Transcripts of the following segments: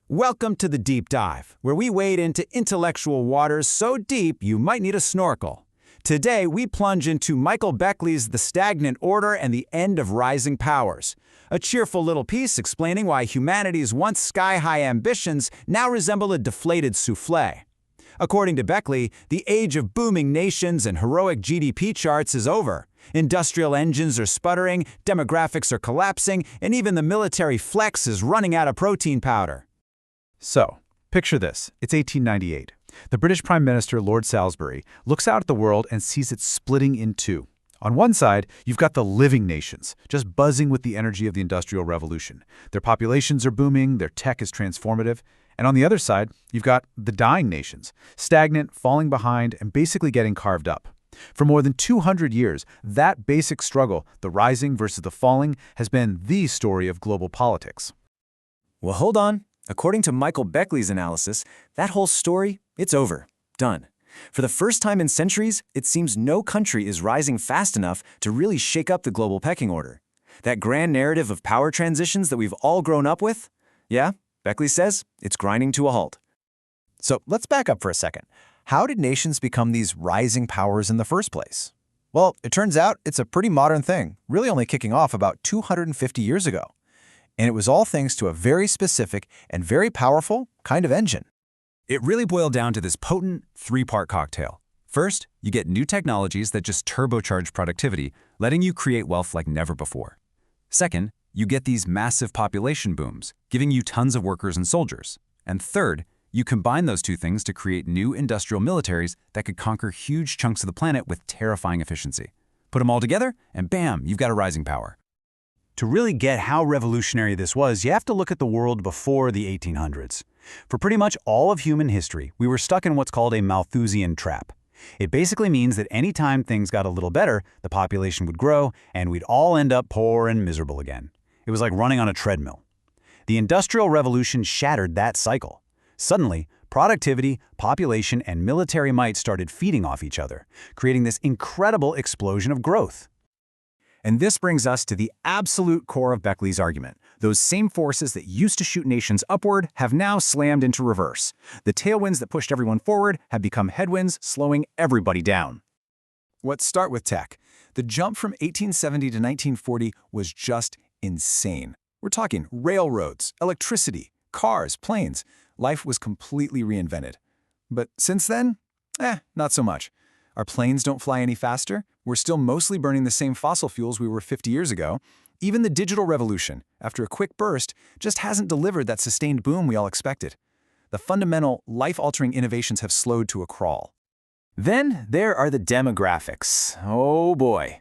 Welcome to the Deep Dive, where we wade into intellectual waters so deep you might need a snorkel. Today, we plunge into Michael Beckley's The Stagnant Order and the End of Rising Powers, a cheerful little piece explaining why humanity's once sky-high ambitions now resemble a deflated soufflé. According to Beckley, the age of booming nations and heroic GDP charts is over. Industrial engines are sputtering, demographics are collapsing, and even the military flex is running out of protein powder. So, picture this. It's 1898. The British Prime Minister, Lord Salisbury, looks out at the world and sees it splitting in two. On one side, you've got the living nations, just buzzing with the energy of the Industrial Revolution. Their populations are booming, their tech is transformative. And on the other side, you've got the dying nations, stagnant, falling behind, and basically getting carved up. For more than 200 years, that basic struggle, the rising versus the falling, has been the story of global politics. Well, hold on. According to Michael Beckley's analysis, that whole story, it's over. Done. For the first time in centuries, it seems no country is rising fast enough to really shake up the global pecking order. That grand narrative of power transitions that we've all grown up with? Yeah, Beckley says it's grinding to a halt. So let's back up for a second. How did nations become these rising powers in the first place? Well, it turns out it's a pretty modern thing, really only kicking off about 250 years ago. And it was all thanks to a very specific and very powerful kind of engine. It really boiled down to this potent three-part cocktail. First, you get new technologies that just turbocharge productivity, letting you create wealth like never before. Second, you get these massive population booms, giving you tons of workers and soldiers. And third, you combine those two things to create new industrial militaries that could conquer huge chunks of the planet with terrifying efficiency. Put them all together, and bam, you've got a rising power. To really get how revolutionary this was, you have to look at the world before the 1800s. For pretty much all of human history, we were stuck in what's called a Malthusian trap. It basically means that any time things got a little better, the population would grow, and we'd all end up poor and miserable again. It was like running on a treadmill. The Industrial Revolution shattered that cycle. Suddenly, productivity, population, and military might started feeding off each other, creating this incredible explosion of growth. And this brings us to the absolute core of Beckley's argument. Those same forces that used to shoot nations upward have now slammed into reverse. The tailwinds that pushed everyone forward have become headwinds, slowing everybody down. Let's start with tech. The jump from 1870 to 1940 was just insane. We're talking railroads, electricity, cars, planes. Life was completely reinvented. But since then, not so much. Our planes don't fly any faster. We're still mostly burning the same fossil fuels we were 50 years ago. Even the digital revolution, after a quick burst, just hasn't delivered that sustained boom we all expected. The fundamental, life-altering innovations have slowed to a crawl. Then there are the demographics. Oh boy.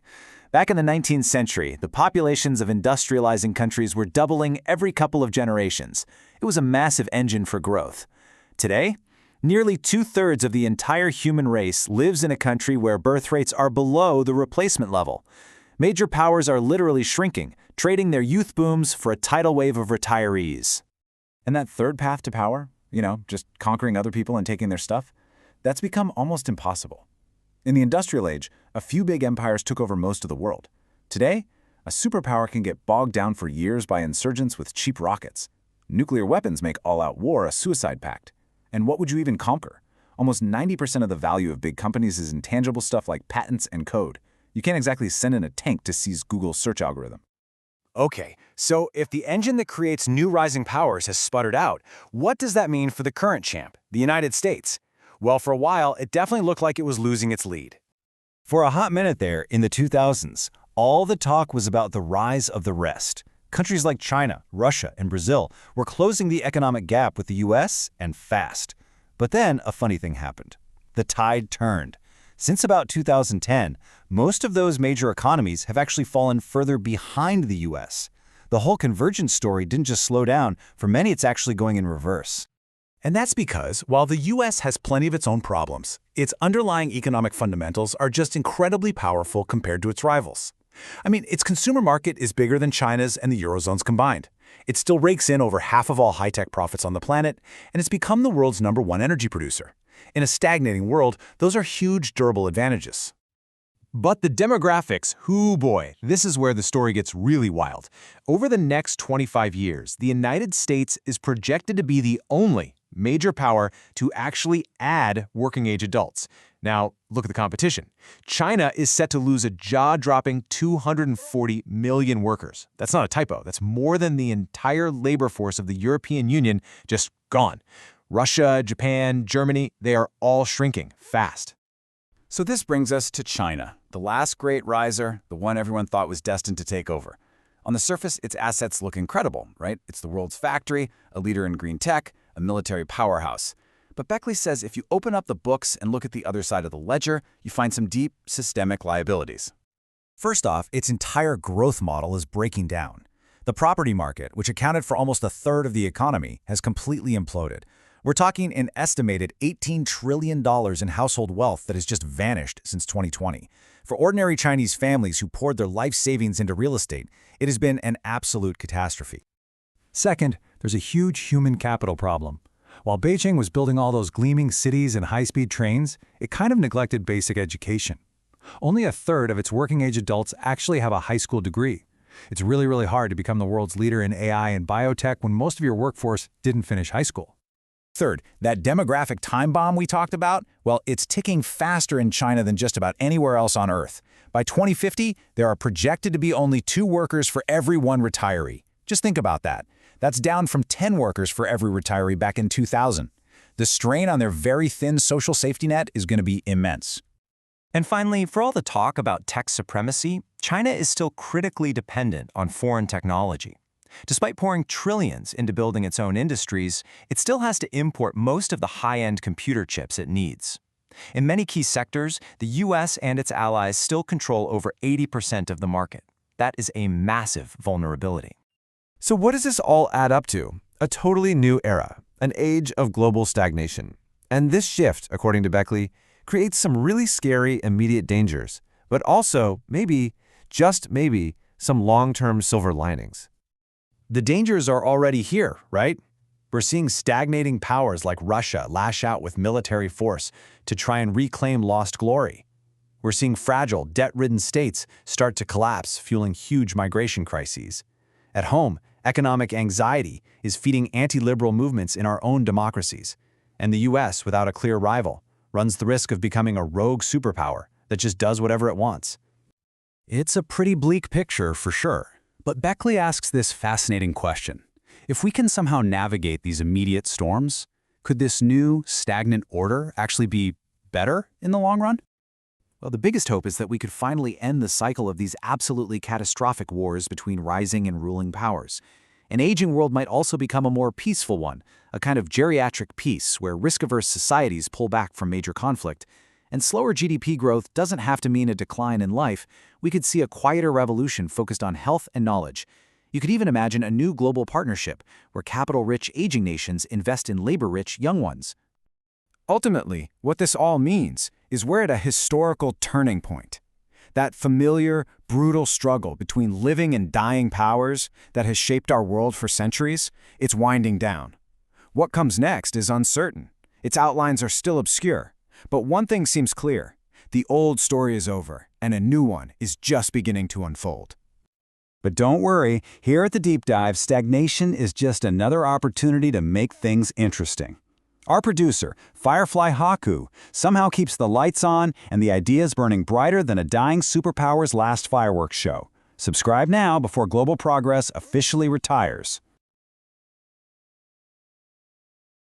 Back in the 19th century, the populations of industrializing countries were doubling every couple of generations. It was a massive engine for growth. Today, nearly 2/3 of the entire human race lives in a country where birth rates are below the replacement level. Major powers are literally shrinking, trading their youth booms for a tidal wave of retirees. And that third path to power, just conquering other people and taking their stuff, that's become almost impossible. In the industrial age, a few big empires took over most of the world. Today, a superpower can get bogged down for years by insurgents with cheap rockets. Nuclear weapons make all-out war a suicide pact. And what would you even conquer? Almost 90% of the value of big companies is intangible stuff like patents and code. You can't exactly send in a tank to seize Google's search algorithm. Okay, so if the engine that creates new rising powers has sputtered out, what does that mean for the current champ, the United States? Well, for a while, it definitely looked like it was losing its lead. For a hot minute there, in the 2000s, all the talk was about the rise of the rest. Countries like China, Russia, and Brazil were closing the economic gap with the US, and fast. But then a funny thing happened. The tide turned. Since about 2010, most of those major economies have actually fallen further behind the US. The whole convergence story didn't just slow down. For many, it's actually going in reverse. And that's because, while the US has plenty of its own problems, its underlying economic fundamentals are just incredibly powerful compared to its rivals. Its consumer market is bigger than China's and the Eurozone's combined. It still rakes in over half of all high-tech profits on the planet, and it's become the world's #1 energy producer. In a stagnating world, those are huge, durable advantages. But the demographics, hoo boy, this is where the story gets really wild. Over the next 25 years, the United States is projected to be the only major power to actually add working-age adults. Now, look at the competition. China is set to lose a jaw-dropping 240 million workers. That's not a typo. That's more than the entire labor force of the European Union just gone. Russia, Japan, Germany, they are all shrinking fast. So this brings us to China, the last great riser, the one everyone thought was destined to take over. On the surface, its assets look incredible, right? It's the world's factory, a leader in green tech, a military powerhouse. But Beckley says if you open up the books and look at the other side of the ledger, you find some deep systemic liabilities. First off, its entire growth model is breaking down. The property market, which accounted for almost a third of the economy, has completely imploded. We're talking an estimated $18 trillion in household wealth that has just vanished since 2020. For ordinary Chinese families who poured their life savings into real estate, it has been an absolute catastrophe. Second, there's a huge human capital problem. While Beijing was building all those gleaming cities and high-speed trains, it kind of neglected basic education. Only a third of its working-age adults actually have a high school degree. It's really hard to become the world's leader in AI and biotech when most of your workforce didn't finish high school. Third, that demographic time bomb we talked about, well, it's ticking faster in China than just about anywhere else on Earth. By 2050, there are projected to be only 2 workers for every 1 retiree. Just think about that. That's down from 10 workers for every retiree back in 2000. The strain on their very thin social safety net is going to be immense. And finally, for all the talk about tech supremacy, China is still critically dependent on foreign technology. Despite pouring trillions into building its own industries, it still has to import most of the high-end computer chips it needs. In many key sectors, the US and its allies still control over 80% of the market. That is a massive vulnerability. So what does this all add up to? A totally new era, an age of global stagnation. And this shift, according to Beckley, creates some really scary immediate dangers, but also, maybe, just maybe, some long-term silver linings. The dangers are already here, right? We're seeing stagnating powers like Russia lash out with military force to try and reclaim lost glory. We're seeing fragile, debt-ridden states start to collapse, fueling huge migration crises. At home, economic anxiety is feeding anti-liberal movements in our own democracies. And the US, without a clear rival, runs the risk of becoming a rogue superpower that just does whatever it wants. It's a pretty bleak picture for sure. But Beckley asks this fascinating question. If we can somehow navigate these immediate storms, could this new, stagnant order actually be better in the long run? Well, the biggest hope is that we could finally end the cycle of these absolutely catastrophic wars between rising and ruling powers. An aging world might also become a more peaceful one, a kind of geriatric peace where risk-averse societies pull back from major conflict. And slower GDP growth doesn't have to mean a decline in life. We could see a quieter revolution focused on health and knowledge. You could even imagine a new global partnership where capital-rich aging nations invest in labor-rich young ones. Ultimately, what this all means is we're at a historical turning point. That familiar, brutal struggle between living and dying powers that has shaped our world for centuries, it's winding down. What comes next is uncertain. Its outlines are still obscure. But one thing seems clear. The old story is over, and a new one is just beginning to unfold. But don't worry, here at the Deep Dive, stagnation is just another opportunity to make things interesting. Our producer, FireflyHaku, somehow keeps the lights on and the ideas burning brighter than a dying superpower's last fireworks show. Subscribe now before global progress officially retires.